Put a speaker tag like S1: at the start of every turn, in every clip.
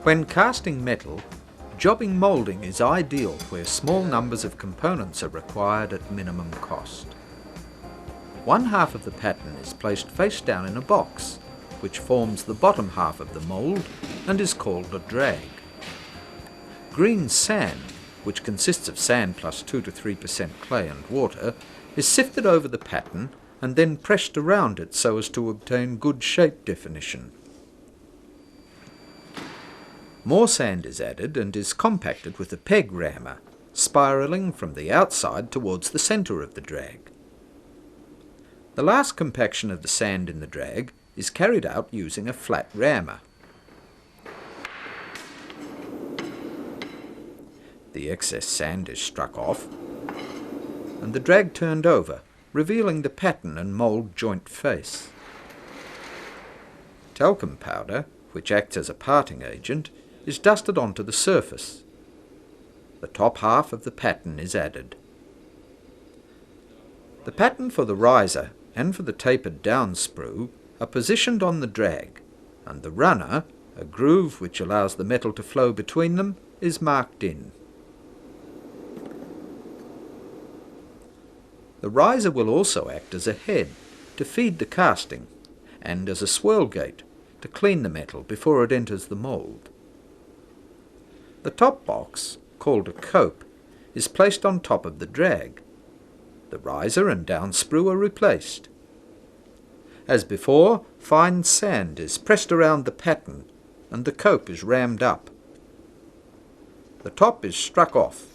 S1: When casting metal, jobbing moulding is ideal where small numbers of components are required at minimum cost. One half of the pattern is placed face down in a box, which forms the bottom half of the mould and is called a drag. Green sand, which consists of sand plus 2 to 3% clay and water, is sifted over the pattern and then pressed around it so as to obtain good shape definition. More sand is added and is compacted with a peg rammer, spiralling from the outside towards the centre of the drag. The last compaction of the sand in the drag is carried out using a flat rammer. The excess sand is struck off and the drag turned over, revealing the pattern and mould joint face. Talcum powder, which acts as a parting agent, is dusted onto the surface. The top half of the pattern is added. The pattern for the riser and for the tapered down sprue are positioned on the drag, and the runner, a groove which allows the metal to flow between them, is marked in. The riser will also act as a head to feed the casting and as a swirl gate to clean the metal before it enters the mould. The top box, called a cope, is placed on top of the drag. The riser and down sprue are replaced. As before, fine sand is pressed around the pattern and the cope is rammed up. The top is struck off.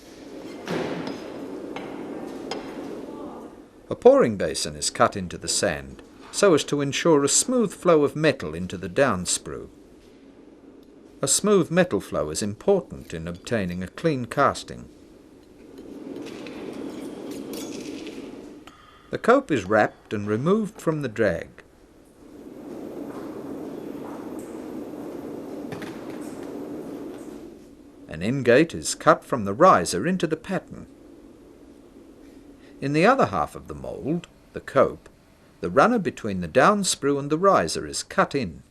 S1: A pouring basin is cut into the sand so as to ensure a smooth flow of metal into the down sprue. A smooth metal flow is important in obtaining a clean casting. The cope is wrapped and removed from the drag. An ingate is cut from the riser into the pattern. In the other half of the mould, the cope, the runner between the down sprue and the riser is cut in.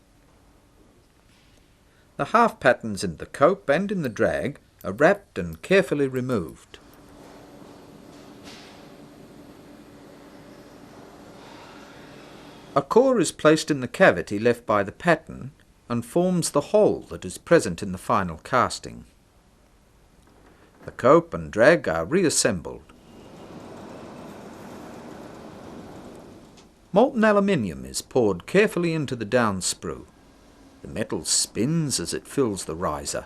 S1: The half patterns in the cope and in the drag are wrapped and carefully removed. A core is placed in the cavity left by the pattern and forms the hole that is present in the final casting. The cope and drag are reassembled. Molten aluminium is poured carefully into the down sprue. The metal spins as it fills the riser.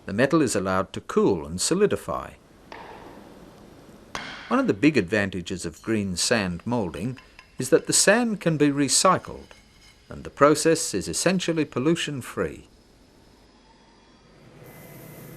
S1: The metal is allowed to cool and solidify. One of the big advantages of green sand moulding is that the sand can be recycled, and the process is essentially pollution-free.